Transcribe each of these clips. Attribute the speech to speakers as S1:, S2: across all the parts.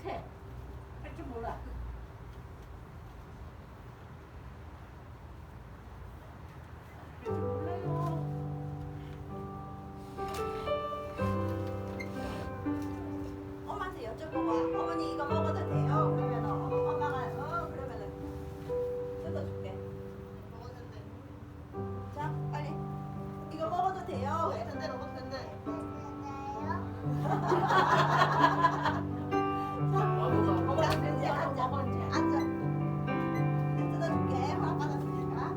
S1: 못해. 할 줄 몰라. 할 줄 몰라요.
S2: 엄마한테 여쭤보고 와. 어머니 이거 먹어도 돼요? 그러면 엄마가 그러면은 뜯어줄게.
S3: 먹을 텐데.
S2: 자 빨리 이거 먹어도 돼요?
S3: 먹을 텐데, 먹을 텐데.
S1: 먹어. 먹어.
S2: 자,
S1: 이제
S2: 이제 앉아.
S1: 먹어 이제.
S2: 앉아. 뜯어줄게. 허락 받았으니까.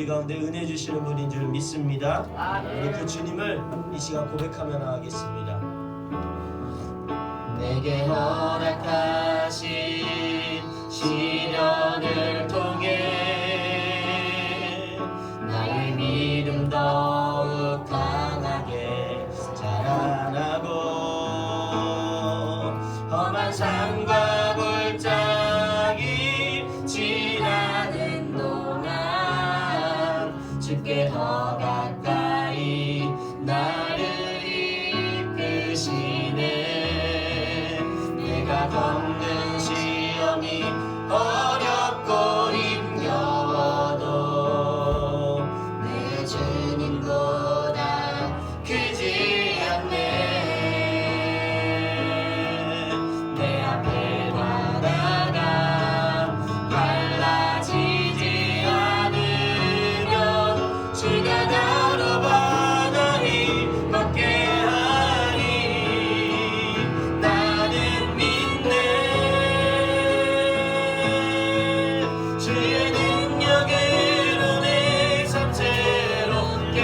S4: 가운데 은혜 주시는 분인 줄 믿습니다.
S1: 아멘.
S4: 우리 그 주님을 이 시간 고백하며 나가겠습니다. 내게 허락하신 시련을 통해 나의 믿음 더욱 강하게 자라나고 험한 산과 골짜기 지나는 동안 주께 더 가까이 나를 이끄시네. 내가 겪는 시험이 어렵고 힘겨워도 내 주님보다 크지 않네. 내 앞에 바다가 갈라지지 않으면 주가 나로 바다를 걷게 하리. 나는 믿네. 주의 능력으로 내 삶 새롭게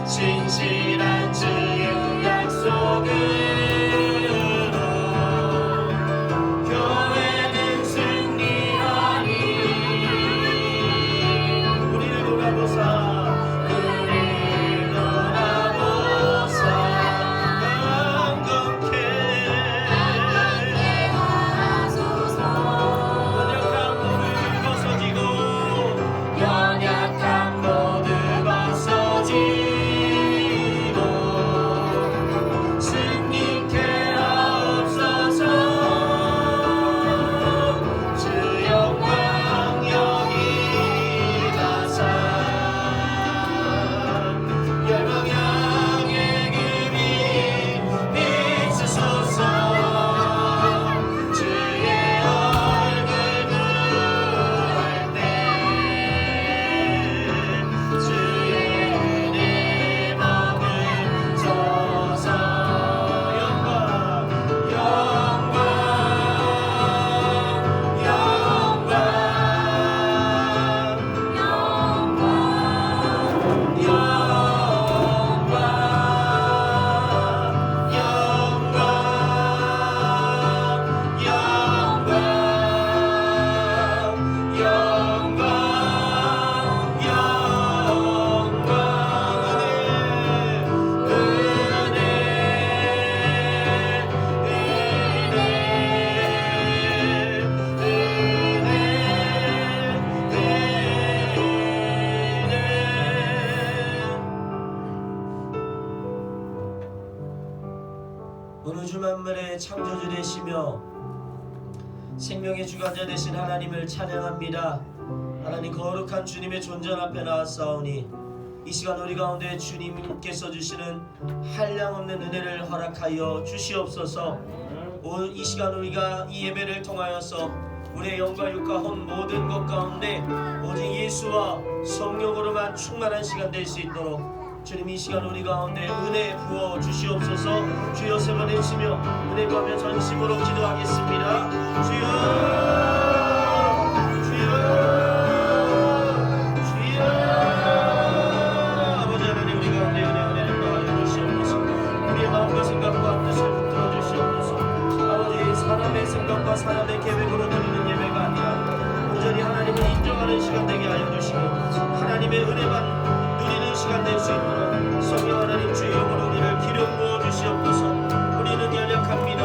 S4: 진실한 주의 약속으로 교회는 승리하니 우리를 돌아보사 강건케 연약한 모두 벗어지고 승리케 하옵소서. 주 영광 여기 가사 열방향의 금이 비추소서. 주의 얼굴 부할 때 주의 은혜 머금소서. 영광 영광 영광
S5: 어느 주 만물의 창조주 되시며 생명의 주관자 되신 하나님을 찬양합니다. 하나님 거룩한 주님의 존전 앞에 나왔사오니 이 시간 우리 가운데 주님께서 주시는 한량없는 은혜를 허락하여 주시옵소서. 이 시간 우리가 이 예배를 통하여서 우리의 영과 육과 혼 모든 것 가운데 오직 예수와 성령으로만 충만한 시간 될 수 있도록 주님 이 시간 우리 가운데 은혜 부어 주시옵소서. 주여 세 번 외치며 은혜 구하며 전심으로 기도하겠습니다. 주여 주여 주여. 아버지 하나님 우리 가운데 은혜를 더하여 주시옵소서. 우리의 마음과 생각과 뜻을 붙들어 주시옵소서. 아버지 사람의 생각과 사람의 계획으로 드리는 예배가 아니라 온전히 하나님을 인정하는 시간 되게 하여 주시고 하나님의 은혜만 누리는 시간 될 수 있도록 성령 하나님 주의 영으로 우리를 기름 부어 주시옵소서. 우리는 연약합니다.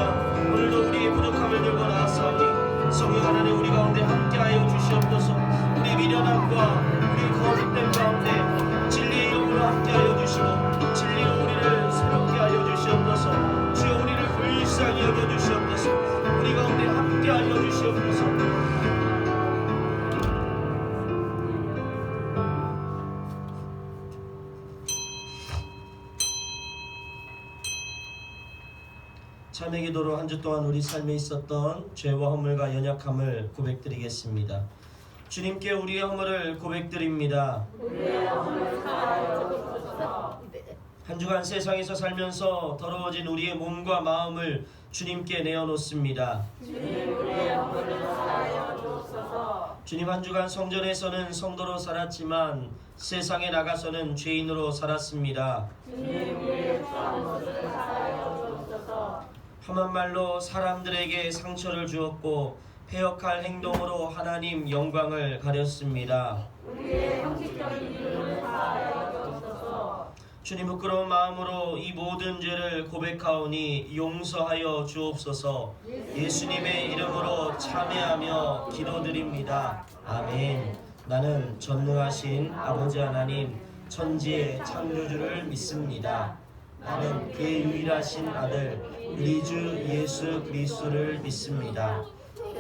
S5: 오늘도 우리의 부족함을 들고 나아사오니 성령 하나님 우리 가운데 함께하여 주시옵소서. 우리 미련함과 우리 거짓된 가운데 진리의 영으로 함께하여 주시고 진리로 우리를 새롭게 하여 주시옵소서. 주여 우리를 불쌍히 여겨 주시옵소서. 우리 가운데 함께하여 주시옵소서. 참회 기도로 한 주 동안 우리 삶에 있었던 죄와 허물과 연약함을 고백드리겠습니다. 주님께 우리의 허물을 고백드립니다. 한 주간 세상에서 살면서 더러워진 우리의 몸과 마음을 주님께 내어놓습니다. 주님 한 주간 성전에서는 성도로 살았지만 세상에 나가서는 죄인으로 살았습니다. 험한 말로 사람들에게 상처를 주었고 패역할 행동으로 하나님 영광을 가렸습니다. 주님 부끄러운 마음으로 이 모든 죄를 고백하오니 용서하여 주옵소서. 예수님의 이름으로 참회하며 기도드립니다. 아멘. 나는 전능하신 아버지 하나님 천지의 창조주를 믿습니다. 나는 그의 유일하신 아들 우리 주 예수 그리스도를 믿습니다.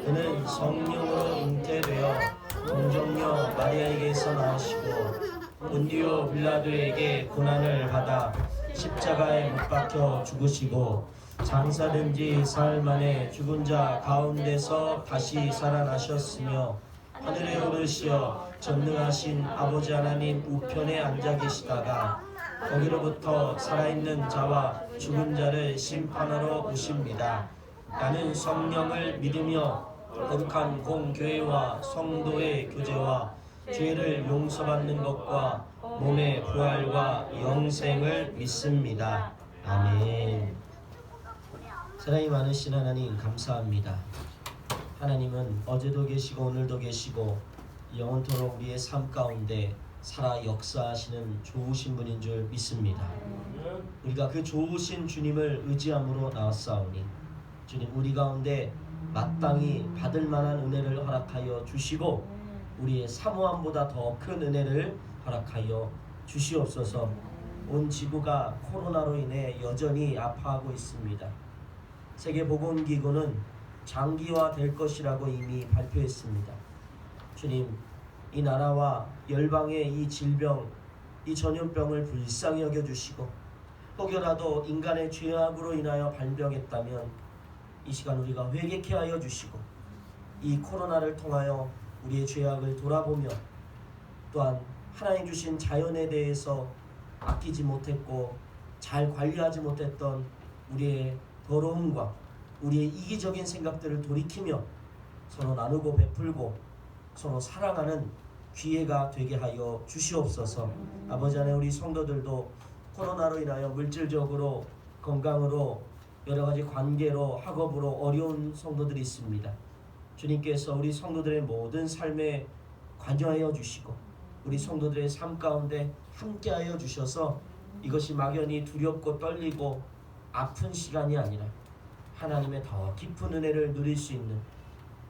S5: 그는 성령으로 잉태되어 동정녀 마리아에게서 나으시고 본디오 빌라도에게 고난을 받아 십자가에 못 박혀 죽으시고 장사된 지 사흘 만에 죽은 자 가운데서 다시 살아나셨으며 하늘에 오르시어 전능하신 아버지 하나님 우편에 앉아 계시다가 거기로부터 살아있는 자와 죽은 자를 심판하러 오십니다. 나는 성령을 믿으며 거룩한 공교회와 성도의 교제와 죄를 용서받는 것과 몸의 부활과 영생을 믿습니다. 아멘. 사랑이 많으신 하나님 감사합니다. 하나님은 어제도 계시고 오늘도 계시고 영원토록 우리의 삶 가운데 살아 역사하시는 좋으신 분인 줄 믿습니다. 우리가 그 좋으신 주님을 의지함으로 나왔사오니 주님 우리 가운데 마땅히 받을 만한 은혜를 허락하여 주시고 우리의 사모함보다 더 큰 은혜를 허락하여 주시옵소서. 온 지구가 코로나로 인해 여전히 아파하고 있습니다. 세계보건기구는 장기화될 것이라고 이미 발표했습니다. 주님, 이 나라와 열방의 이 질병, 이 전염병을 불쌍히 여겨주시고 혹여라도 인간의 죄악으로 인하여 발병했다면 이 시간 우리가 회개케 하여 주시고 이 코로나를 통하여 우리의 죄악을 돌아보며 또한 하나님 주신 자연에 대해서 아끼지 못했고 잘 관리하지 못했던 우리의 더러움과 우리의 이기적인 생각들을 돌이키며 서로 나누고 베풀고 서로 사랑하는 기회가 되게 하여 주시옵소서. 아버지 안에 우리 성도들도 코로나로 인하여 물질적으로 건강으로 여러가지 관계로 학업으로 어려운 성도들이 있습니다. 주님께서 우리 성도들의 모든 삶에 관여하여 주시고 우리 성도들의 삶 가운데 함께하여 주셔서 이것이 막연히 두렵고 떨리고 아픈 시간이 아니라 하나님의 더 깊은 은혜를 누릴 수 있는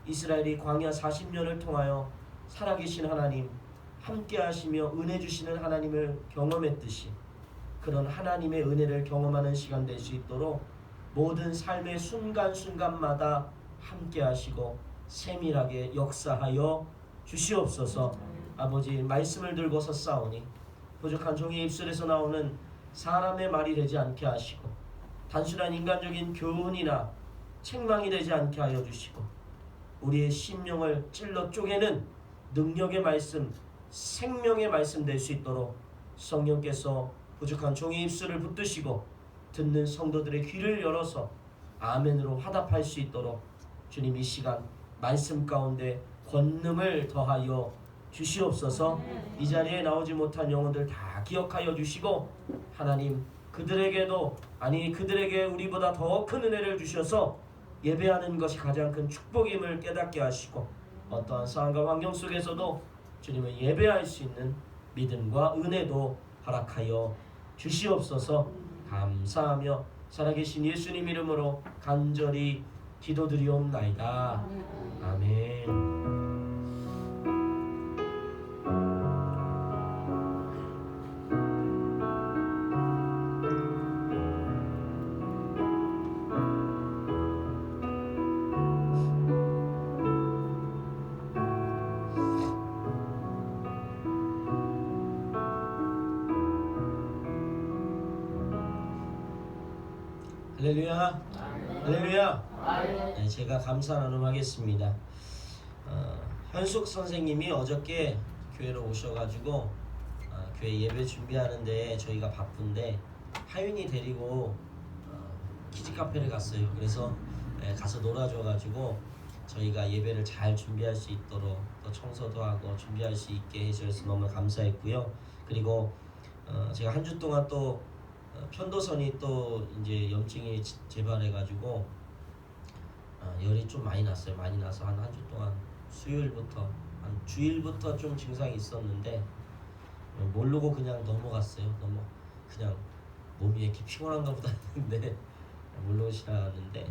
S5: 이스라엘이 광야 40년을 통하여 살아계신 하나님 함께하시며 은혜 주시는 하나님을 경험했듯이 그런 하나님의 은혜를 경험하는 시간 될 수 있도록 모든 삶의 순간순간마다 함께하시고 세밀하게 역사하여 주시옵소서. 아버지 말씀을 들고서 싸우니 부족한 종의 입술에서 나오는 사람의 말이 되지 않게 하시고 단순한 인간적인 교훈이나 책망이 되지 않게 하여 주시고 우리의 심령을 찔러 쪼개는 능력의 말씀, 생명의 말씀 될 수 있도록 성령께서 부족한 종의 입술을 붙드시고 듣는 성도들의 귀를 열어서 아멘으로 화답할 수 있도록 주님 이 시간 말씀 가운데 권능을 더하여 주시옵소서. 이 자리에 나오지 못한 영혼들 다 기억하여 주시고 하나님 그들에게도 그들에게 우리보다 더 큰 은혜를 주셔서 예배하는 것이 가장 큰 축복임을 깨닫게 하시고 어떠한 상황과 환경 속에서도 주님을 예배할 수 있는 믿음과 은혜도 허락하여 주시옵소서. 감사하며 살아계신 예수님 이름으로 간절히 기도드리옵나이다. 아멘. 할렐루야. 할렐루야. 네, 제가 감사 나눔하겠습니다. 현숙 선생님이 어저께 교회로 오셔가지고 교회 예배 준비하는데 저희가 바쁜데 하윤이 데리고 키즈 카페를 갔어요. 그래서 가서 놀아줘가지고 저희가 예배를 잘 준비할 수 있도록 또 청소도 하고 준비할 수 있게 해주셔서 너무 감사했고요. 그리고 제가 한 주 동안 또 편도선이 또 이제 염증이 재발해가지고 열이 좀 많이 났어요. 많이 나서 한 주 동안 수요일부터 한 주일부터 좀 증상이 있었는데 모르고 그냥 넘어갔어요. 그냥 몸이 이렇게 피곤한가 보다 했는데 모르고 지나갔는데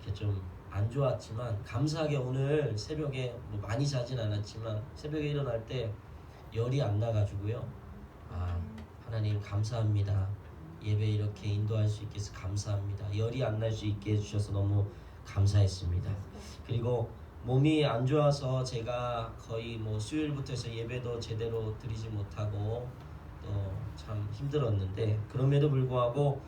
S5: 이렇게 좀 안 좋았지만 감사하게 오늘 새벽에 뭐 많이 자진 않았지만 새벽에 일어날 때 열이 안 나가지고요. 하나님 감사합니다. 예배 이렇게 인도할 수 있게 해서 감사합니다. 열이 안 날 수 있게 해주셔서 너무 감사했습니다. 그리고 몸이 안 좋아서 제가 거의 뭐 수요일부터 해서 예배도 제대로 드리지 못하고 또 참 힘들었는데 그럼에도 불구하고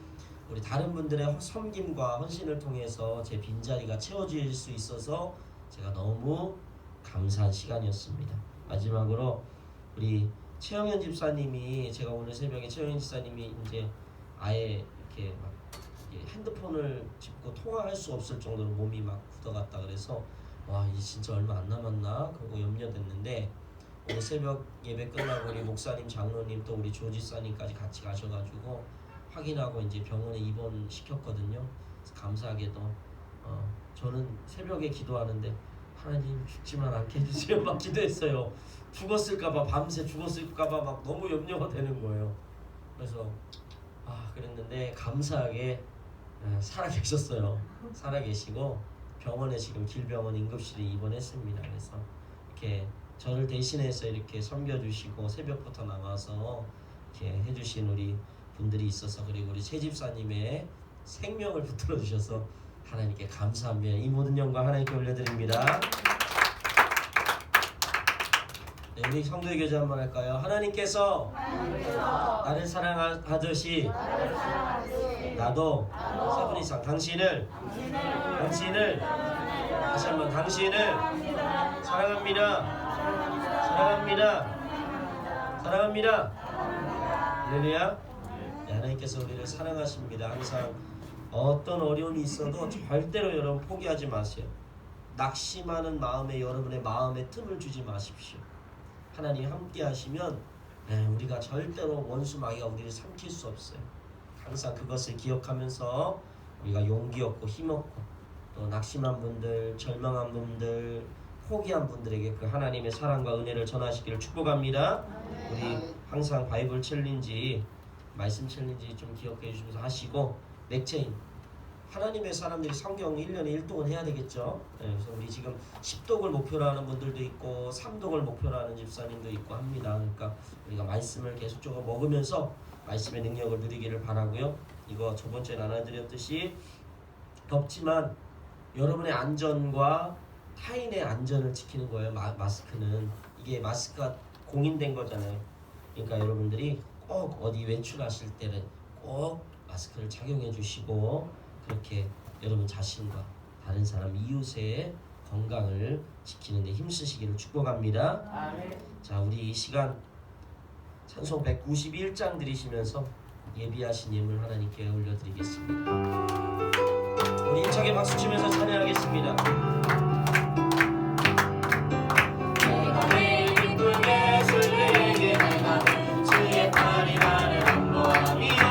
S5: 우리 다른 분들의 섬김과 헌신을 통해서 제 빈자리가 채워질 수 있어서 제가 너무 감사한 시간이었습니다. 마지막으로 우리 최영현 집사님이 제가 오늘 새벽에 최영현 집사님이 이제 아예 이렇게 막 핸드폰을 짚고 통화할 수 없을 정도로 몸이 막 굳어갔다 그래서 와 이제 진짜 얼마 안 남았나 그러고 염려됐는데 오늘 새벽 예배 끝나고 우리 목사님, 장로님 또 우리 조지사님까지 같이 가셔가지고 확인하고 이제 병원에 입원시켰거든요. 감사하게도 저는 새벽에 기도하는데 하나님 죽지만 않게 해주세요 막 기도했어요. 죽었을까봐 밤새 죽었을까봐 막 너무 염려가 되는 거예요. 그래서 그랬는데 감사하게 살아계셨어요. 살아계시고 병원에 지금 길병원 응급실에 입원했습니다. 그래서 이렇게 저를 대신해서 이렇게 섬겨주시고 새벽부터 나가서 이렇게 해주신 우리 분들이 있어서 그리고 우리 최 집사님의 생명을 붙들어 주셔서 하나님께 감사합니다. 이 모든 영광 하나님께 올려드립니다. 네, 우리 성도의 교제 한번 할까요? 하나님께서 나를 사랑하듯이 나도 세 분 이상 당신을 다시 한번 당신을 사랑합니다. 할렐루야. 네, 하나님께서 우리를 사랑하십니다. 항상 어떤 어려움이 있어도 절대로 여러분 포기하지 마세요. 낙심하는 마음에 여러분의 마음에 틈을 주지 마십시오. 하나님 함께 하시면 우리가 절대로 원수 마귀가 우리를 삼킬 수 없어요. 항상 그것을 기억하면서 우리가 용기 얻고 힘 얻고 또 낙심한 분들, 절망한 분들, 포기한 분들에게 그 하나님의 사랑과 은혜를 전하시기를 축복합니다. 우리 항상 바이블 챌린지, 말씀 챌린지 좀 기억해 주시면서 하시고 맥체인 하나님의 사람들이 성경 1년에 1독은 해야 되겠죠. 그래서 우리 지금 10독을 목표로 하는 분들도 있고 3독을 목표로 하는 집사님도 있고 합니다. 그러니까 우리가 말씀을 계속적으로 먹으면서 말씀의 능력을 누리기를 바라고요. 이거 저번주에 나눠드렸듯이 덥지만 여러분의 안전과 타인의 안전을 지키는 거예요. 마스크는 이게 마스크가 공인된 거잖아요. 그러니까 여러분들이 꼭 어디 외출하실 때는 꼭 마스크를 착용해 주시고 그렇게 여러분 자신과 다른 사람 이웃의 건강을 지키는 데 힘쓰시기를 축복합니다.
S1: 아멘.
S5: 자, 우리 이 시간 찬송 191장 드리시면서 예비하신 예물 하나님께 올려드리겠습니다. 우리 힘차게 박수 치면서 찬양하겠습니다.
S4: 내가 매일 기쁘게 술래에게 내가 주의 팔이 나를 안보함이요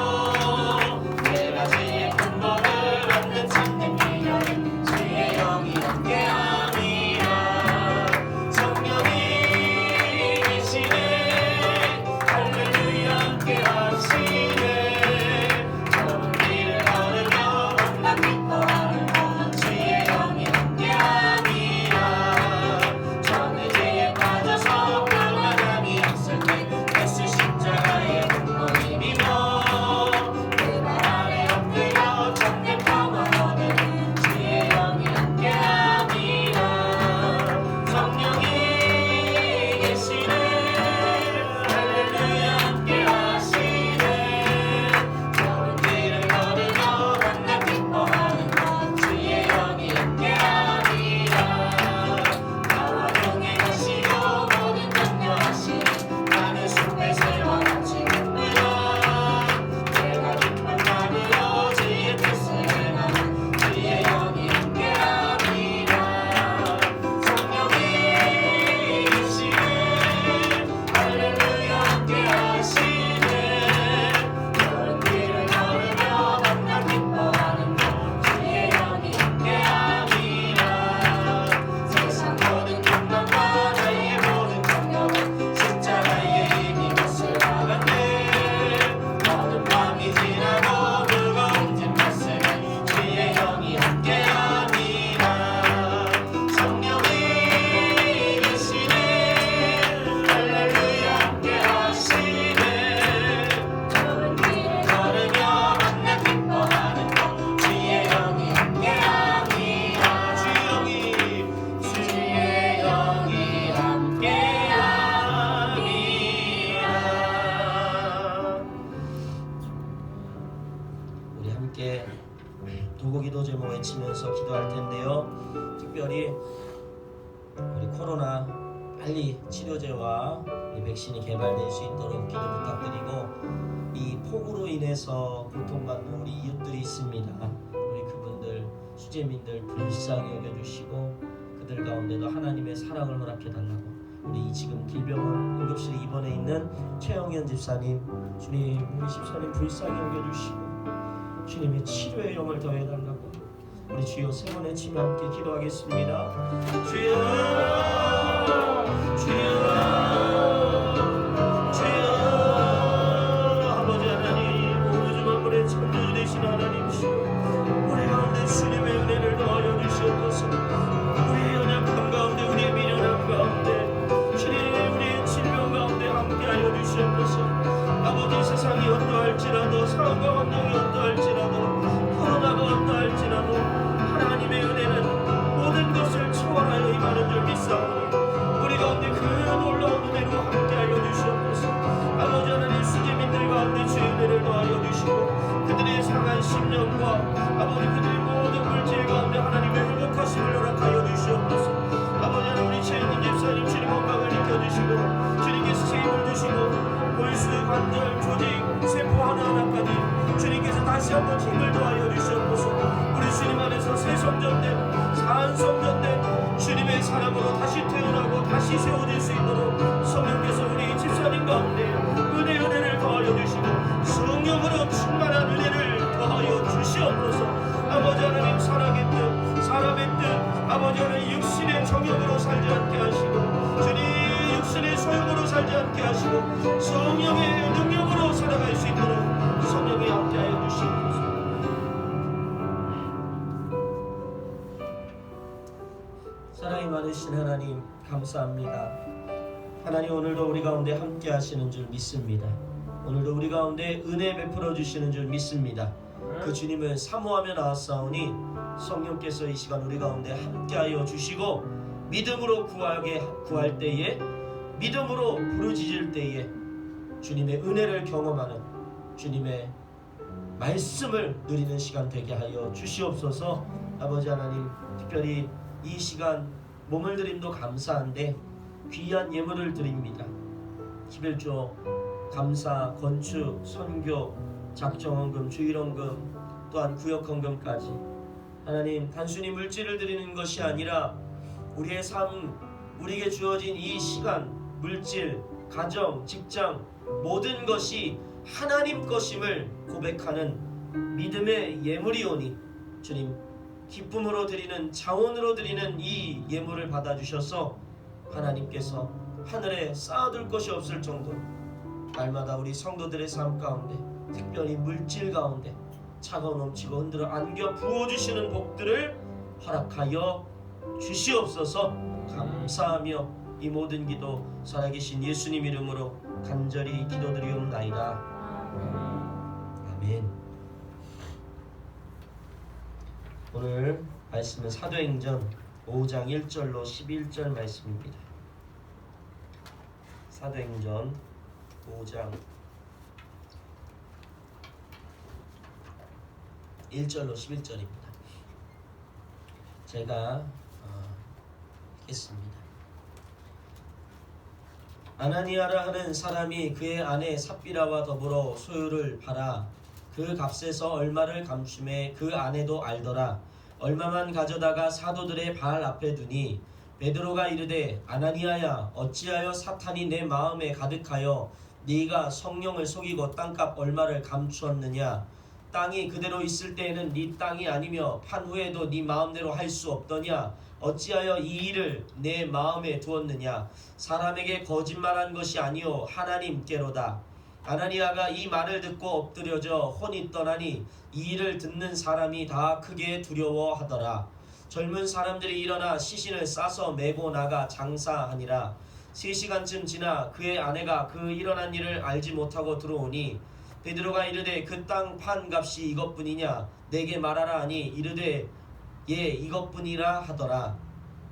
S4: 내가 주의 품법을 얻는 참된 미련은 주의 영이 함께함이라 성령이 계시네 할렐루야 함께하시네 좁은 길을 걸으며 만나 기뻐하는 주의 영이 함께함이라 전에 죄에 빠져서 평안함이 없을 때 예수 십자가의 분노임이며 그 발 아래 엎드려 참된 평화 얻으니 주의 영이 함께함이라 성령이 계시네 할렐루야 함께하시네 좁은 길을 걸으며 만나 기뻐하는 주의 영이 함께함이라 나와 동행하시고 모든 격려하시니 나는 숲의 새와 같이 기쁘다 내가 기쁨만으로 주의 뜻을 행하는 주의 영이 함께함이라 성령이 계시네 할렐루야 함께하시네 좁은 길을 걸으며 만나 기뻐하는 주의 영이 함께함이라 세상 모든 풍랑과 나의 모든 걱정은 십자가의 힘이 것을 막았네 모든 밤이 지나고 무거운 짐 벗으니 주의 영이 함께함이라 성령이 계시네 할렐루야 함께하시네 좁은 길을 걸으며 만나 기뻐하는 주의 영이 함께함이라 주의 영이 함께함이라
S5: 우리 함께 도구기도 제목 외치면서 기도할 텐데요. 특별히 우리 코로나 빨리 치료제와 이 백신이 개발될 수 있도록 기도 부탁드리고 이 폭우로 인해서 고통받는 우리 이웃들이 있습니다. 우리 그분들 수재민들 불쌍히 여겨주시고 그들 가운데도 하나님의 사랑을 허락해달라고 우리 지금 길병원 응급실에 입원해 있는 최영현 집사님, 주님 우리 집사님 불쌍히 여겨주시고 주님의 치료의 영을 더해달라고 우리 주여 세 번의 치며 함께 기도하겠습니다. 주여 주여 주여 아버지 하나님 오늘 만물의 창조주 되신 하나님이시여 우리 가운데 주님의 은혜를 더하여 주시옵소서. 우리의 연약함 가운데 우리의 미련함 가운데 주님 우리의 질병 가운데 함께하여 주시옵소서. 아버지 세상이 어떠할지라도 사고가 원동이 어떠할지라도 코로나가 어떠할지라도 하나님의 은혜는 모든 것을 초월하여 임하는 줄 믿사오니 우리 가운데 그 놀라운 은혜로 함께하여 주시옵소서. 아버지 하나님 수재민들 가운데 주의 은혜를 더하여 주시고 그들의 상한 심령과 아버지 그들의 모든 물질 가운데 하나님의 회복하심을 허락하여 주시옵소서. 아버지 하나님 우리 최영진 집사님 주님 건강을 지켜주시고 주님께서 새 힘을 주시고 골수, 관절, 조직, 세포 하나하나까지 주님께서 다시 한번 힘을 더하여 주시옵소서. 우리 주님 안에서 새 성전된 산 성전된 주님의 사람으로 다시 태어나고 다시 세워질 수 있도록 성령께서 우리 집사님 가운데 은혜를 더하여 주시고 성령으로 충만한 은혜를 더하여 주시옵소서. 아버지 하나님 살아있는 사람의 뜻 아버지 하나님 육신의 정욕으로 살지 않게 하시고 주님 육신의 소욕으로 살지 않게 하시고 성령의 능력으로 살아갈 수 있도록 성령이 함께하여 주시옵소서. 사랑이 많으신 하나님 감사합니다. 하나님 오늘도 우리 가운데 함께 하시는 줄 믿습니다. 오늘도 우리 가운데 은혜 베풀어 주시는 줄 믿습니다. 그 주님을 사모하며 나왔사오니 성령께서 이 시간 우리 가운데 함께하여 주시고 믿음으로 구할 때에 믿음으로 부르짖을 때에 주님의 은혜를 경험하는 주님의 말씀을 누리는 시간 되게 하여 주시옵소서. 아버지 하나님 특별히 이 시간 몸을 드림도 감사한데 귀한 예물을 드립니다. 11조 감사, 건축, 선교, 작정헌금, 주일헌금 또한 구역헌금까지 하나님 단순히 물질을 드리는 것이 아니라 우리의 삶, 우리에게 주어진 이 시간, 물질, 가정, 직장 모든 것이 하나님 것임을 고백하는 믿음의 예물이오니 주님 기쁨으로 드리는 자원으로 드리는 이 예물을 받아주셔서 하나님께서 하늘에 쌓아둘 것이 없을 정도로 날마다 우리 성도들의 삶 가운데 특별히 물질 가운데 차가 넘치고 흔들어 안겨 부어주시는 복들을 허락하여 주시옵소서. 감사하며 이 모든 기도 살아계신 예수님 이름으로 간절히 기도드리옵나이다. 아멘. 오늘 말씀은 사도행전 5장 1절로 11절 말씀입니다. 사도행전 5장 1절로 11절입니다. 제가 읽겠습니다. 아나니아라 하는 사람이 그의 아내 삽비라와 더불어 소유를 팔아 그 값에서 얼마를 감춤해 그 아내도 알더라. 얼마만 가져다가 사도들의 발 앞에 두니 베드로가 이르되 아나니아야 어찌하여 사탄이 내 마음에 가득하여 네가 성령을 속이고 땅값 얼마를 감추었느냐. 땅이 그대로 있을 때에는 네 땅이 아니며 판 후에도 네 마음대로 할 수 없더냐. 어찌하여 이 일을 내 마음에 두었느냐. 사람에게 거짓말한 것이 아니요 하나님께로다. 아나니아가 이 말을 듣고 엎드려져 혼이 떠나니 이 일을 듣는 사람이 다 크게 두려워하더라. 젊은 사람들이 일어나 시신을 싸서 메고 나가 장사하니라. 3시간쯤 지나 그의 아내가 그 일어난 일을 알지 못하고 들어오니 베드로가 이르되 그 땅 판 값이 이것뿐이냐. 내게 말하라 하니 이르되 예 이것뿐이라 하더라.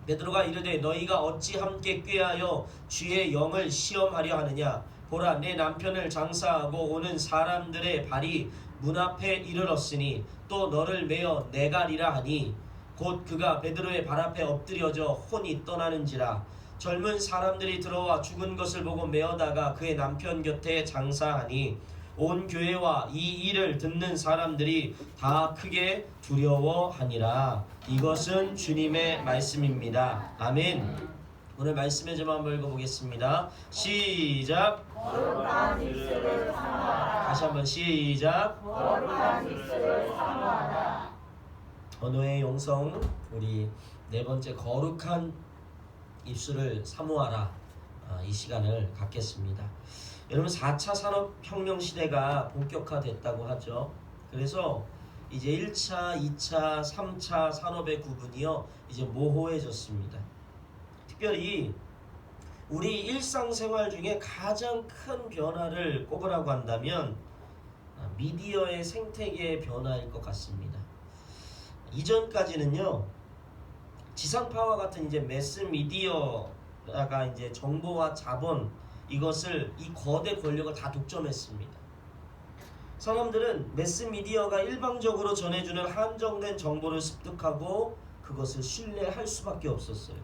S5: 베드로가 이르되 너희가 어찌 함께 꾀하여 주의 영을 시험하려 하느냐. 보라 내 남편을 장사하고 오는 사람들의 발이 문 앞에 이르렀으니 또 너를 메어 내가리라 하니 곧 그가 베드로의 발 앞에 엎드려져 혼이 떠나는지라. 젊은 사람들이 들어와 죽은 것을 보고 메어다가 그의 남편 곁에 장사하니 온 교회와 이 일을 듣는 사람들이 다 크게 두려워하니라. 이것은 주님의 말씀입니다. 아멘. 오늘 말씀의 제목 한번 읽어보겠습니다. 시작.
S1: 거룩한 입술을 사모하라.
S5: 다시 한번 시작.
S1: 거룩한 입술을 사모하라.
S5: 언어의 용성, 우리 네 번째 거룩한 입술을 사모하라. 이 시간을 갖겠습니다. 여러분 4차 산업혁명 시대가 본격화됐다고 하죠. 그래서 이제 1차, 2차, 3차 산업의 구분이요 이제 모호해졌습니다. 특별히 우리 일상생활 중에 가장 큰 변화를 꼽으라고 한다면 미디어의 생태계의 변화일 것 같습니다. 이전까지는요 지상파와 같은 이제 매스 미디어가 이제 정보와 자본 이것을 이 거대 권력을 다 독점했습니다. 사람들은 매스 미디어가 일방적으로 전해주는 한정된 정보를 습득하고 그것을 신뢰할 수밖에 없었어요.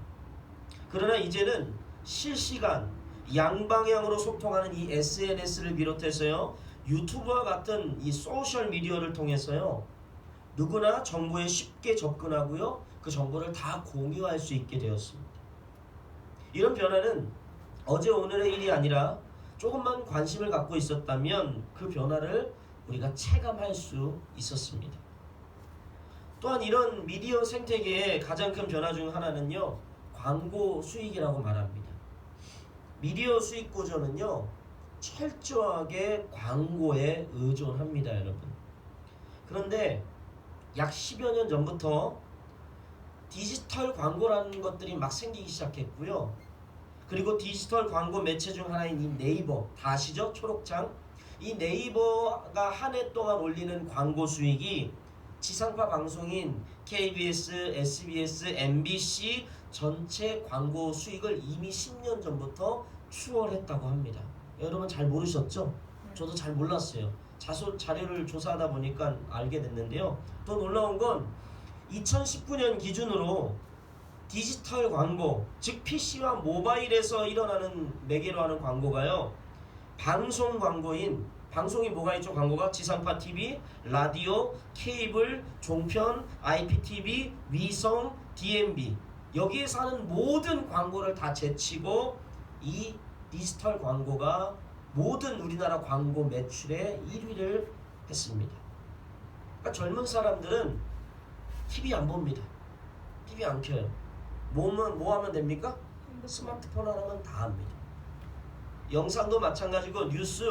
S5: 그러나 이제는 실시간 양방향으로 소통하는 이 SNS를 비롯해서요 유튜브와 같은 이 소셜 미디어를 통해서요 누구나 정보에 쉽게 접근하고요 그 정보를 다 공유할 수 있게 되었습니다. 이런 변화는 어제 오늘의 일이 아니라 조금만 관심을 갖고 있었다면 그 변화를 우리가 체감할 수 있었습니다. 또한 이런 미디어 생태계의 가장 큰 변화 중 하나는요 광고 수익이라고 말합니다. 미디어 수익 구조는요 철저하게 광고에 의존합니다, 여러분. 그런데 약 10여 년 전부터 디지털 광고라는 것들이 막 생기기 시작했고요. 그리고 디지털 광고 매체 중 하나인 이 네이버, 다 아시죠? 초록창. 이 네이버가 한 해 동안 올리는 광고 수익이 지상파 방송인 KBS, SBS, MBC 전체 광고 수익을 이미 10년 전부터 추월했다고 합니다. 여러분 잘 모르셨죠? 저도 잘 몰랐어요. 자료를 조사하다 보니까 알게 됐는데요. 또 놀라운 건 2019년 기준으로 디지털 광고, 즉 PC와 모바일에서 일어나는 매개로 하는 광고가요. 방송 광고인, 방송이 뭐가 있죠? 광고가 지상파 TV, 라디오, 케이블, 종편, IPTV, 위성, DMB 여기에서 하는 모든 광고를 다 제치고 이 디지털 광고가 모든 우리나라 광고 매출의 1위를 했습니다. 그러니까 젊은 사람들은 TV 안 봅니다. TV 안 켜요. 뭐 하면 됩니까? 스마트폰 하나면 다 합니다. 영상도 마찬가지고 뉴스,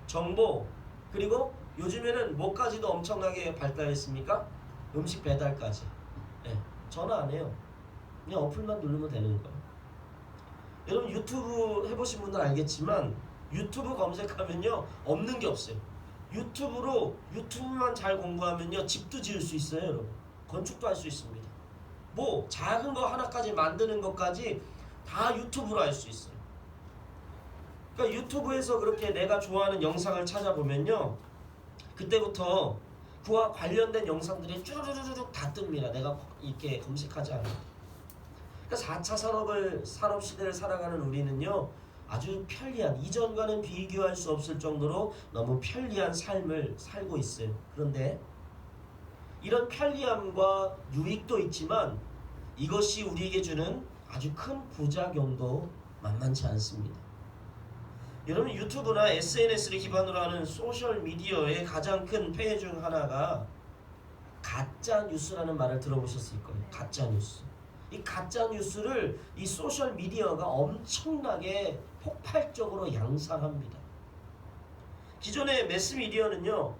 S5: 정보, 그리고 요즘에는 뭐까지도 엄청나게 발달했습니까? 음식 배달까지. 네, 전화 안 해요. 그냥 어플만 누르면 되는 거예요. 여러분 유튜브 해보신 분들 알겠지만 유튜브 검색하면요 없는 게 없어요. 유튜브만 잘 공부하면요 집도 지을 수 있어요, 여러분. 건축도 할 수 있습니다. 뭐 작은 거 하나까지 만드는 것까지 다 유튜브로 할 수 있어요. 그러니까 유튜브에서 그렇게 내가 좋아하는 영상을 찾아보면요 그때부터 그와 관련된 영상들이 쭈루루룩 다 뜹니다. 내가 이렇게 검색하지 않아요. 그러니까 4차 산업 시대를 살아가는 우리는요 아주 편리한, 이전과는 비교할 수 없을 정도로 너무 편리한 삶을 살고 있어요. 그런데 이런 편리함과 유익도 있지만 이것이 우리에게 주는 아주 큰 부작용도 만만치 않습니다. 여러분 유튜브나 SNS를 기반으로 하는 소셜미디어의 가장 큰 폐해 중 하나가 가짜뉴스라는 말을 들어보셨을 거예요. 가짜뉴스. 이 가짜뉴스를 이 소셜미디어가 엄청나게 폭발적으로 양산합니다. 기존의 매스미디어는요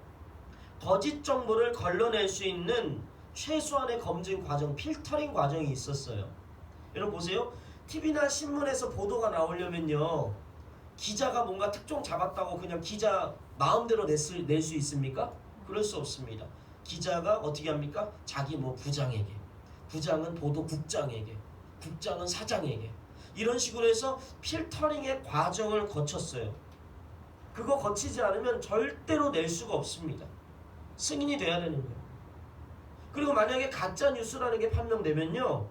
S5: 거짓 정보를 걸러낼 수 있는 최소한의 검증 과정, 필터링 과정이 있었어요. 여러분 보세요. TV나 신문에서 보도가 나오려면요 기자가 뭔가 특종 잡았다고 그냥 기자 마음대로 낼 수 있습니까? 그럴 수 없습니다. 기자가 어떻게 합니까? 자기 부장에게, 부장은 보도국장에게, 국장은 사장에게 이런 식으로 해서 필터링의 과정을 거쳤어요. 그거 거치지 않으면 절대로 낼 수가 없습니다. 승인이 돼야 되는 거예요. 그리고 만약에 가짜 뉴스라는 게 판명되면요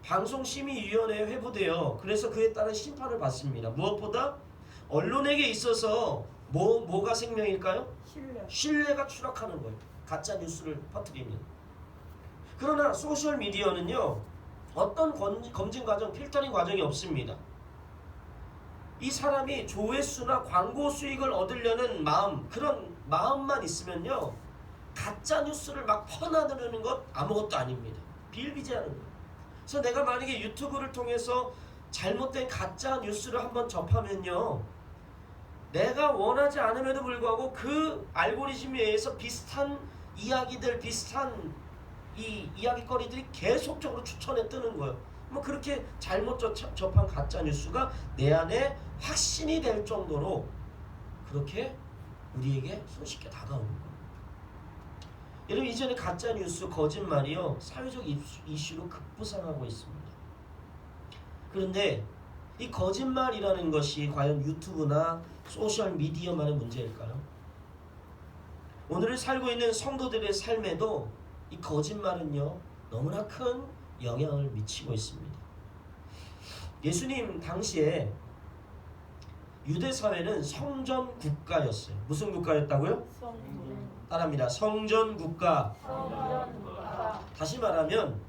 S5: 방송심의위원회에 회부돼요. 그래서 그에 따른 심판을 받습니다. 무엇보다 언론에게 있어서 뭐가 생명일까요? 신뢰가 추락하는 거예요. 가짜 뉴스를 퍼뜨리면. 그러나 소셜미디어는요 어떤 검증 과정, 필터링 과정이 없습니다. 이 사람이 조회수나 광고 수익을 얻으려는 마음, 그런 마음만 있으면요, 가짜 뉴스를 막 퍼나르는 것 아무것도 아닙니다. 비일비재하는 거예요. 그래서 내가 만약에 유튜브를 통해서 잘못된 가짜 뉴스를 한번 접하면요, 내가 원하지 않음에도 불구하고 그 알고리즘에 의해서 비슷한 이야기들, 비슷한 이 이야기거리들이 계속적으로 추천에 뜨는 거예요. 뭐 그렇게 잘못 접한 가짜 뉴스가 내 안에 확신이 될 정도로 그렇게 우리에게 손쉽게 다가오는 거예요. 여러분, 이전에 가짜 뉴스, 거짓말이요, 사회적 이슈로 급부상하고 있습니다. 그런데 이 거짓말이라는 것이 과연 유튜브나 소셜 미디어만의 문제일까요? 오늘을 살고 있는 성도들의 삶에도 이 거짓말은요, 너무나 큰 영향을 미치고 있습니다. 예수님 당시에 유대 사회는 성전 국가였어요. 무슨 국가였다고요? 따라합니다. 성전 국가. 다시 말하면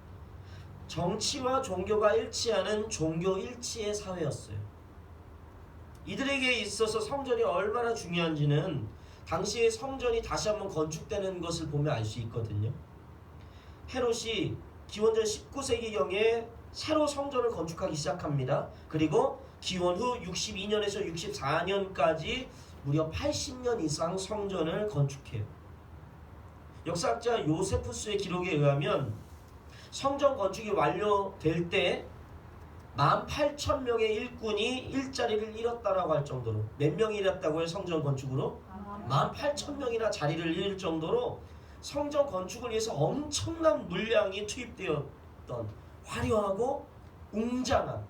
S5: 정치와 종교가 일치하는 종교 일치의 사회였어요. 이들에게 있어서 성전이 얼마나 중요한지는 당시의 성전이 다시 한번 건축되는 것을 보면 알 수 있거든요. 헤롯이 기원전 19세기경에 새로 성전을 건축하기 시작합니다. 그리고 기원 후 62년에서 64년까지 무려 80년 이상 성전을 건축해요. 역사학자 요세푸스의 기록에 의하면 성전 건축이 완료될 때 18,000명의 일꾼이 일자리를 잃었다라고 할 정도로, 몇 명이 잃었다고요? 성전 건축으로? 18,000명이나 자리를 잃을 정도로 성전 건축을 위해서 엄청난 물량이 투입되었던 화려하고 웅장한,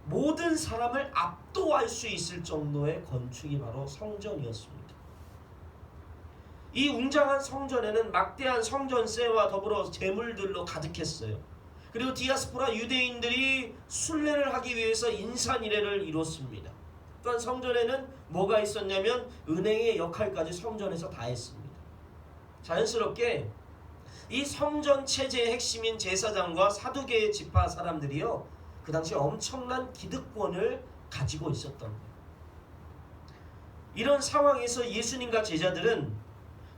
S5: 모든 사람을 압도할 수 있을 정도의 건축이 바로 성전이었습니다. 이 웅장한 성전에는 막대한 성전세와 더불어 재물들로 가득했어요. 그리고 디아스포라 유대인들이 순례를 하기 위해서 인산이례를 이뤘습니다. 또한 성전에는 뭐가 있었냐면 은행의 역할까지 성전에서 다 했습니다. 자연스럽게 이 성전 체제의 핵심인 제사장과 사두개의 지파 사람들이요, 그 당시 엄청난 기득권을 가지고 있었던 거예요. 이런 상황에서 예수님과 제자들은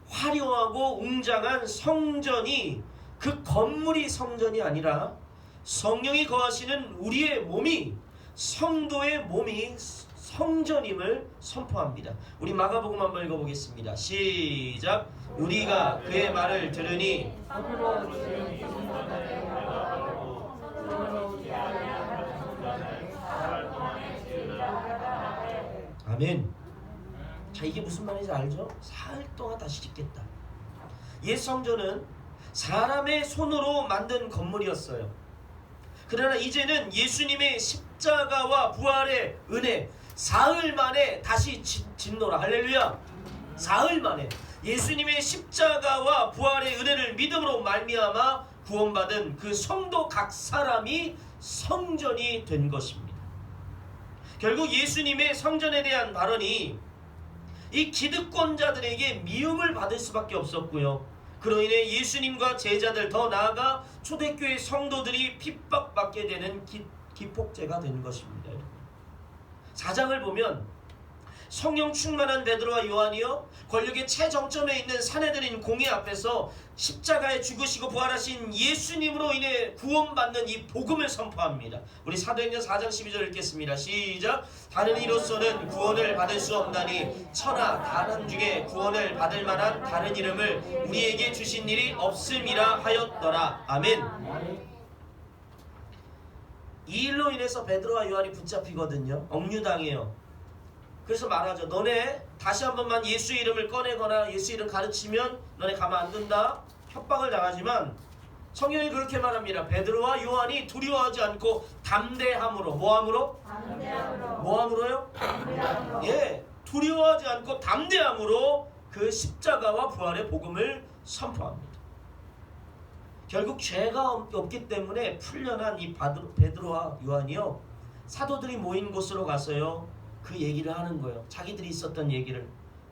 S5: 화려하고 웅장한 성전이, 그 건물이 성전이 아니라 성령이 거하시는 우리의 몸이, 성도의 몸이 성전임을 선포합니다. 우리 마가복음 한번 읽어보겠습니다. 시작. 우리가 그의 말을 들으니 아멘. 자, 이게 무슨 말인지 알죠? 사흘 동안 다시 짓겠다. 옛 성전은 사람의 손으로 만든 건물이었어요. 그러나 이제는 예수님의 십자가와 부활의 은혜, 사흘 만에 다시 짓노라. 할렐루야. 사흘 만에 예수님의 십자가와 부활의 은혜를 믿음으로 말미암아 구원받은 그 성도 각 사람이 성전이 된 것입니다. 결국 예수님의 성전에 대한 발언이 이 기득권자들에게 미움을 받을 수밖에 없었고요. 그로 인해 예수님과 제자들, 더 나아가 초대교회 성도들이 핍박받게 되는 기폭제가 된 것입니다. 4장을 보면 성령 충만한 베드로와 요한이요, 권력의 최정점에 있는 사내들인 공회 앞에서 십자가에 죽으시고 부활하신 예수님으로 인해 구원받는 이 복음을 선포합니다. 우리 사도행전 4장 12절 읽겠습니다. 시작. 다른 이로서는 구원을 받을 수 없나니 천하 다른 중에 구원을 받을 만한 다른 이름을 우리에게 주신 일이 없음이라 하였더라. 아멘. 이 일로 인해서 베드로와 요한이 붙잡히거든요. 억류당해요. 그래서 말하죠. 너네 다시 한 번만 예수의 이름을 꺼내거나 예수 이름 가르치면 너네 가만 안 둔다. 협박을 당하지만 성경이 그렇게 말합니다. 베드로와 요한이 두려워하지 않고 담대함으로, 뭐함으로?
S1: 담대함으로.
S5: 뭐함으로요?
S1: 담대함으로.
S5: 예, 두려워하지 않고 담대함으로 그 십자가와 부활의 복음을 선포합니다. 결국 죄가 없기 때문에 풀려난 이 베드로와 요한이요, 사도들이 모인 곳으로 가서요, 그 얘기를 하는 거예요. 자기들이 있었던 얘기를.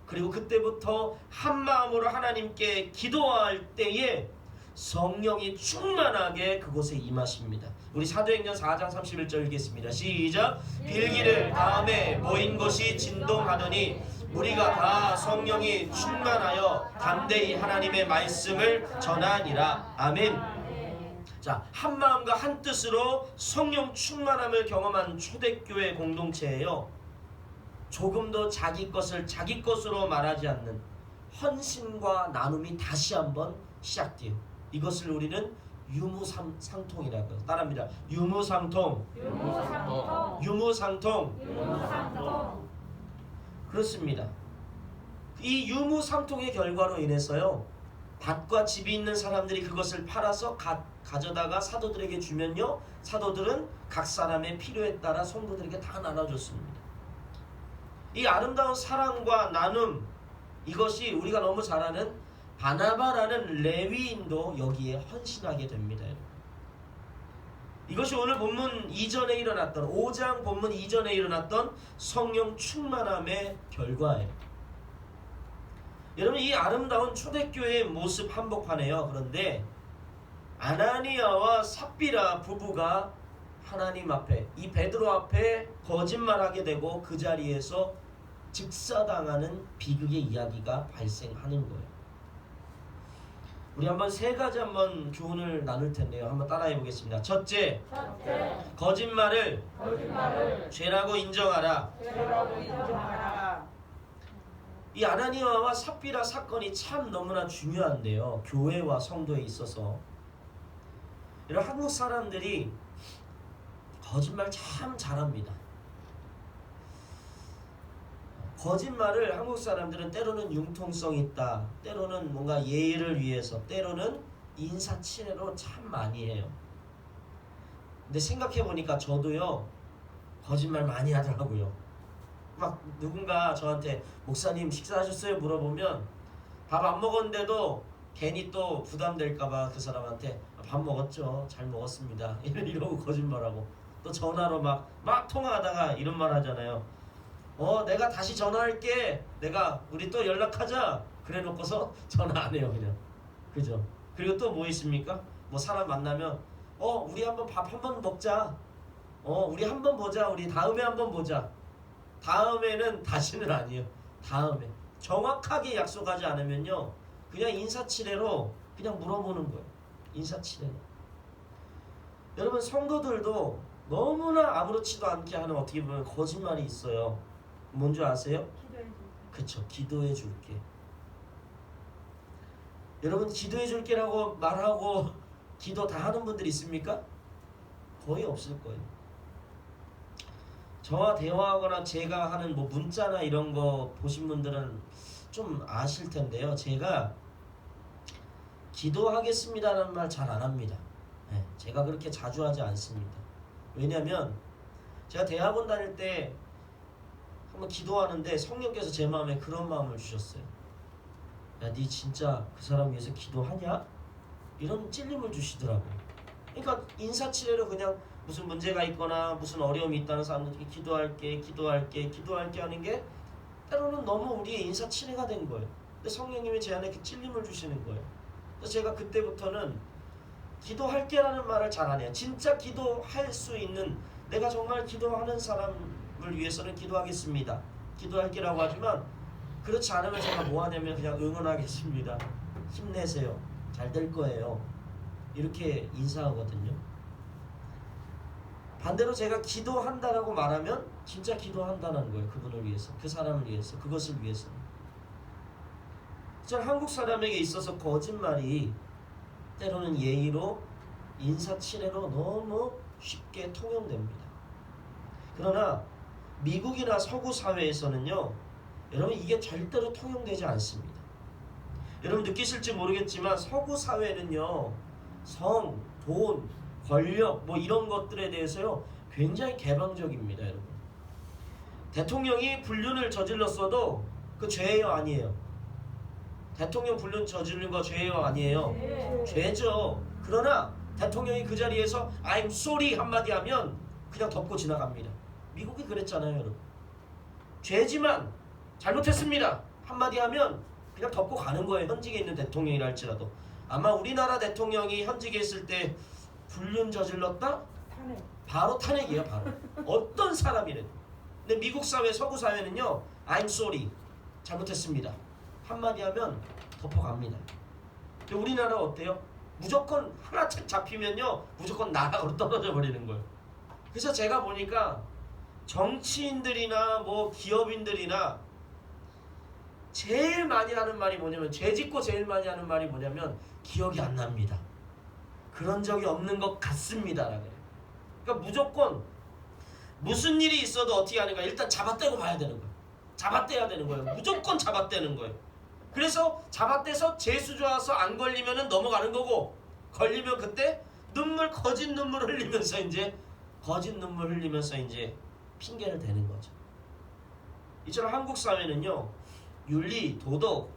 S5: 그리고 그때부터 한 마음으로 하나님께 기도할 때에 성령이 충만하게 그곳에 임하십니다. 우리 사도행전 4장 31절 읽겠습니다. 시작. 빌기를 다음에 모인 곳이 진동하더니 우리가 다 성령이 충만하여 담대히 하나님의 말씀을 전하니라. 아멘. 자, 한 마음과 한 뜻으로 성령 충만함을 경험한 초대교회 공동체예요. 조금도 자기 것을 자기 것으로 말하지 않는 헌신과 나눔이 다시 한번 시작돼요. 이것을 우리는 유무상통이라고 해요. 따라합니다. 유무상통. 유무상통. 그렇습니다. 이 유무상통의 결과로 인해서요, 밭과 집이 있는 사람들이 그것을 팔아서 가져다가 사도들에게 주면요, 사도들은 각 사람의 필요에 따라 성도들에게 다 나눠줬습니다. 이 아름다운 사랑과 나눔, 이것이 우리가 너무 잘 아는 바나바라는 레위인도 여기에 헌신하게 됩니다. 이것이 오늘 본문 이전에 일어났던 5장 본문 이전에 일어났던 성령 충만함의 결과예요. 여러분, 이 아름다운 초대교회의 모습 한복판에요. 그런데 아나니아와 삽비라 부부가 하나님 앞에, 이 베드로 앞에 거짓말하게 되고 그 자리에서 즉사당하는 비극의 이야기가 발생하는 거예요. 우리 한번 세 가지 한번 교훈을 나눌 텐데요. 한번 따라해 보겠습니다. 첫째, 거짓말을 죄라고 인정하라. 이 아나니아와 삽비라 사건이 참 너무나 중요한데요. 교회와 성도에 있어서 이런 한국 사람들이 거짓말 참 잘합니다. 거짓말을 한국 사람들은 때로는 융통성 있다, 때로는 뭔가 예의를 위해서, 때로는 인사치레로 참 많이 해요. 근데 생각해보니까 저도요, 거짓말 많이 하더라고요. 막 누군가 저한테 목사님 식사하셨어요? 물어보면 밥 안 먹었는데도 괜히 또 부담될까봐 그 사람한테 밥 먹었죠, 잘 먹었습니다 이러고 거짓말하고, 또 전화로 막 통화하다가 이런 말 하잖아요. 내가 다시 전화할게, 우리 또 연락하자, 그래 놓고서 전화 안 해요 그냥. 그죠? 그리고 또 뭐 있습니까? 뭐 사람 만나면 우리 한번 밥 한번 먹자, 우리 한번 보자, 우리 다음에 한번 보자. 다음에는 다시는 아니에요. 다음에 정확하게 약속하지 않으면요, 그냥 인사치레로 그냥 물어보는 거예요. 인사치레로. 여러분, 성도들도 너무나 아무렇지도 않게 하는 어떻게 보면 거짓말이 있어요. 뭔지 아세요? 그쵸, 기도해 줄게. 여러분, 기도해 줄게라고 말하고 기도 다 하는 분들 있습니까? 거의 없을 거예요. 저와 대화하거나 제가 하는 뭐 문자나 이런 거 보신 분들은 좀 아실 텐데요. 제가 기도하겠습니다라는 말 잘 안 합니다. 네, 제가 그렇게 자주 하지 않습니다. 왜냐면 제가 대학원 다닐 때 한번 기도하는데 성령께서 제 마음에 그런 마음을 주셨어요. 야, 니 진짜 그 사람 위해서 기도하냐? 이런 찔림을 주시더라고요. 그러니까 인사치레로 그냥 무슨 문제가 있거나 무슨 어려움이 있다는 사람들에게 기도할게 하는 게 때로는 너무 우리의 인사치레가 된 거예요. 근데 성령님이 제 안에 그 찔림을 주시는 거예요. 그래서 제가 그때부터는 기도할게라는 말을 잘 안 해요. 진짜 기도할 수 있는, 내가 정말 기도하는 사람을 위해서는 기도하겠습니다, 기도할게라고 하지만, 그렇지 않으면 제가 뭐 하냐면 그냥 응원하겠습니다, 힘내세요, 잘 될 거예요, 이렇게 인사하거든요. 반대로 제가 기도한다라고 말하면 진짜 기도한다는 거예요. 그분을 위해서, 그 사람을 위해서, 그것을 위해서. 저는 한국 사람에게 있어서 거짓말이 때로는 예의로, 인사치레로 너무 쉽게 통용됩니다. 그러나 미국이나 서구 사회에서는요, 여러분, 이게 절대로 통용되지 않습니다. 여러분 느끼실지 모르겠지만 서구 사회는요, 성, 돈, 권력 뭐 이런 것들에 대해서요 굉장히 개방적입니다. 여러분, 대통령이 불륜을 저질렀어도 그 죄예요, 아니에요? 대통령 불륜 저지른 거 죄예요, 아니에요?
S1: 네.
S5: 죄죠. 그러나 대통령이 그 자리에서 I'm sorry 한마디 하면 그냥 덮고 지나갑니다. 미국이 그랬잖아요, 여러분. 죄지만 잘못했습니다 한마디 하면 그냥 덮고 가는 거예요. 현직에 있는 대통령이라 할지라도. 아마 우리나라 대통령이 현직에 있을 때 불륜 저질렀다?
S1: 탄핵.
S5: 바로 탄핵이에요. 바로. 어떤 사람이든. 근데 미국 사회, 서구 사회는요. I'm sorry. 잘못했습니다. 한마디 하면 덮어갑니다. 근데 우리나라 어때요? 무조건 하나 잡히면요. 무조건 나락으로 떨어져 버리는 거예요. 그래서 제가 보니까 정치인들이나 뭐 기업인들이나 제일 많이 하는 말이 뭐냐면, 죄 짓고 제일 많이 하는 말이 뭐냐면 기억이 안 납니다. 그런 적이 없는 것 같습니다. 라고 그래요. 그러니까 무조건 무슨 일이 있어도 어떻게 하는 거야? 일단 잡아떼고 봐야 되는 거예요. 잡아떼야 되는 거예요. 무조건 잡아떼는 거예요. 그래서 잡아떼서 재수 좋아서 안 걸리면은 넘어가는 거고, 걸리면 그때 거짓 눈물 흘리면서 이제 핑계를 대는 거죠. 이처럼 한국 사회는요, 윤리, 도덕,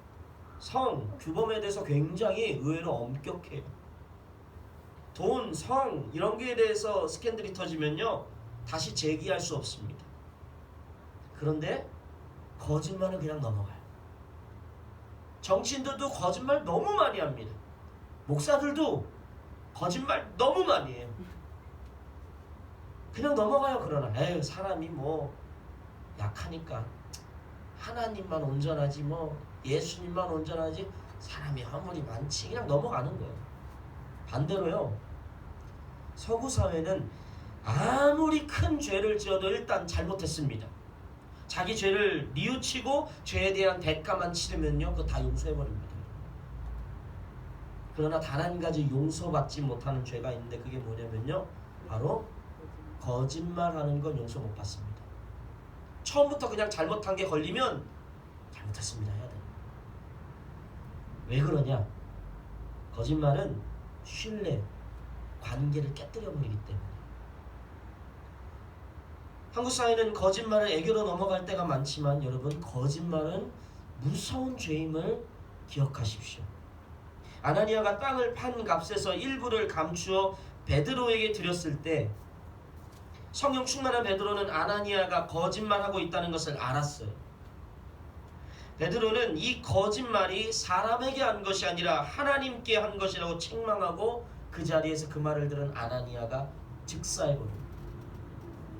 S5: 성, 규범에 대해서 굉장히 의외로 엄격해요. 돈, 성 이런 거에 대해서 스캔들이 터지면요, 다시 제기할 수 없습니다. 그런데 거짓말은 그냥 넘어가요. 정치인들도 거짓말 너무 많이 합니다. 목사들도 거짓말 너무 많이 해요. 그냥 넘어가요. 그러나 에휴, 사람이 뭐 약하니까 하나님만 온전하지, 뭐 예수님만 온전하지, 사람이 아무리 많지, 그냥 넘어가는 거예요. 반대로요, 서구 사회는 아무리 큰 죄를 지어도 일단 잘못했습니다. 자기 죄를 뉘우치고 죄에 대한 대가만 치르면요, 그거 다 용서해버립니다. 그러나 단 한 가지 용서받지 못하는 죄가 있는데, 그게 뭐냐면요, 바로 거짓말하는 건 용서 못 받습니다. 처음부터 그냥 잘못한 게 걸리면 잘못했습니다 해야 돼요. 왜 그러냐? 거짓말은 신뢰, 관계를 깨뜨려버리기 때문에. 한국 사회는 거짓말을 애교로 넘어갈 때가 많지만, 여러분, 거짓말은 무서운 죄임을 기억하십시오. 아나니아가 땅을 판 값에서 일부를 감추어 베드로에게 드렸을 때, 성령 충만한 베드로는 아나니아가 거짓말하고 있다는 것을 알았어요. 베드로는 이 거짓말이 사람에게 한 것이 아니라 하나님께 한 것이라고 책망하고, 그 자리에서 그 말을 들은 아나니아가 즉사해버립니다.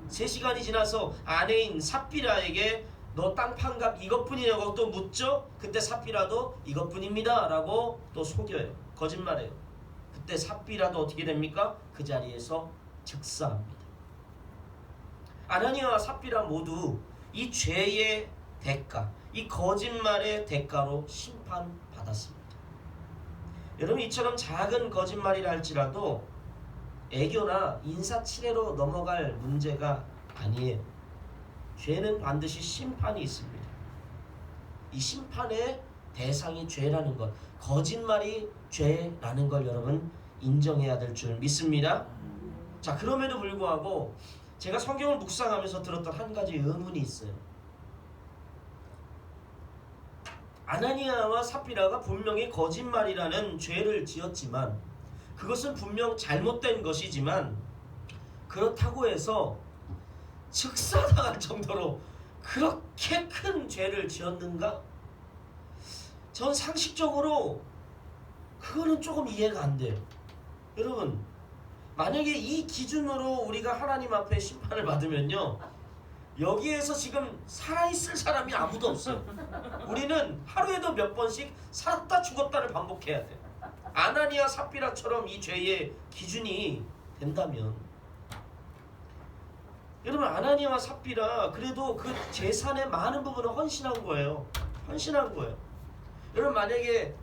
S5: 3시간이 지나서 아내인 삽비라에게 너 땅 판 값 이것뿐이냐고 또 묻죠. 그때 삽비라도 이것뿐입니다 라고 또 속여요. 거짓말해요. 그때 삽비라도 어떻게 됩니까? 그 자리에서 즉사합니다. 아나니아와 삽비라 모두 이 죄의 대가, 이 거짓말의 대가로 심판받았습니다. 여러분, 이처럼 작은 거짓말이라 할지라도 애교나 인사치레로 넘어갈 문제가 아니에요. 죄는 반드시 심판이 있습니다. 이 심판의 대상이 죄라는 것, 거짓말이 죄라는 걸 여러분 인정해야 될 줄 믿습니다. 자, 그럼에도 불구하고 제가 성경을 묵상하면서 들었던 한 가지 의문이 있어요. 아나니아와 삽비라가 분명히 거짓말이라는 죄를 지었지만, 그것은 분명 잘못된 것이지만, 그렇다고 해서 즉사당할 정도로 그렇게 큰 죄를 지었는가? 전 상식적으로 그거는 조금 이해가 안 돼요. 여러분, 만약에 이 기준으로 우리가 하나님 앞에 심판을 받으면요, 여기에서 지금 살아있을 사람이 아무도 없어요. 우리는 하루에도 몇 번씩 살았다 죽었다를 반복해야 돼. 아나니아 삽비라처럼 이 죄의 기준이 된다면, 여러분, 아나니아와 삽비라 그래도 그 재산의 많은 부분을 헌신한 거예요. 헌신한 거예요. 여러분, 만약에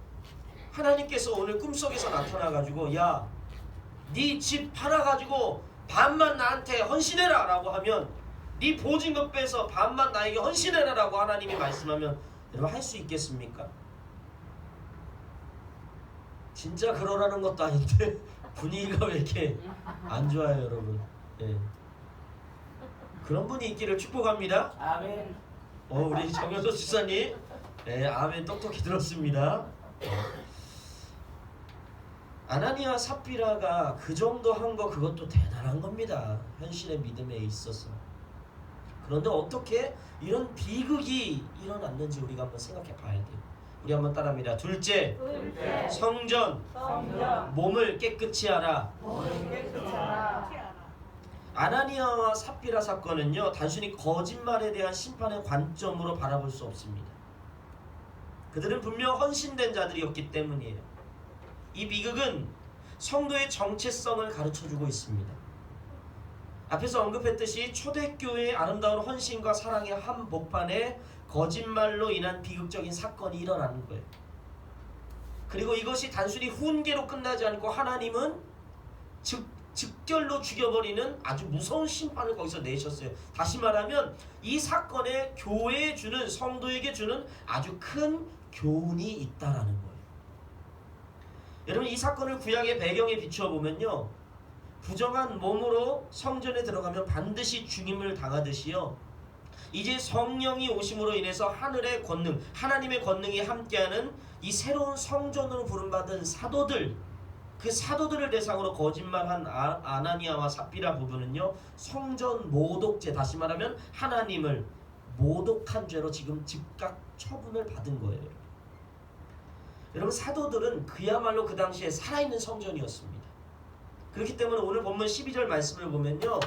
S5: 하나님께서 오늘 꿈속에서 나타나가지고, 야, 네 집 팔아가지고 반만 나한테 헌신해라 라고 하면, 네 보증금 빼서 반만 나에게 헌신해라 라고 하나님이 말씀하면 여러분 할 수 있겠습니까? 진짜 그러라는 것도 아닌데 분위기가 왜 이렇게 안 좋아요, 여러분? 예. 그런 분이 있기를 축복합니다.
S1: 아멘.
S5: 우리 정효서 지사님, 네, 아멘 똑똑히 들었습니다. 아나니아 삽비라가 그 정도 한 거, 그것도 대단한 겁니다. 현실의 믿음에 있어서. 그런데 어떻게 이런 비극이 일어났는지 우리가 한번 생각해 봐야 돼요. 우리 한번 따라합니다. 둘째, 성전, 몸을 깨끗이 하라. 아나니아와 삽비라 사건은요, 단순히 거짓말에 대한 심판의 관점으로 바라볼 수 없습니다. 그들은 분명 헌신된 자들이었기 때문이에요. 이 비극은 성도의 정체성을 가르쳐주고 있습니다. 앞에서 언급했듯이 초대교회의 아름다운 헌신과 사랑의 한복판에 거짓말로 인한 비극적인 사건이 일어나는 거예요. 그리고 이것이 단순히 훈계로 끝나지 않고 하나님은 즉결로 죽여버리는 아주 무서운 심판을 거기서 내셨어요. 다시 말하면 이 사건에 교회에 주는, 성도에게 주는 아주 큰 교훈이 있다라는 거예요. 여러분, 이 사건을 구약의 배경에 비추어 보면요, 부정한 몸으로 성전에 들어가면 반드시 죽임을 당하듯이요, 이제 성령이 오심으로 인해서 하늘의 권능, 하나님의 권능이 함께하는 이 새로운 성전으로 부름받은 사도들, 그 사도들을 대상으로 거짓말한 아나니아와 삽비라 부부는요, 성전 모독죄, 다시 말하면 하나님을 모독한 죄로 지금 즉각 처분을 받은 거예요. 여러분, 사도들은 그야말로 그 당시에 살아있는 성전이었습니다. 그렇기 때문에 오늘 본문 12절 말씀을 보면요,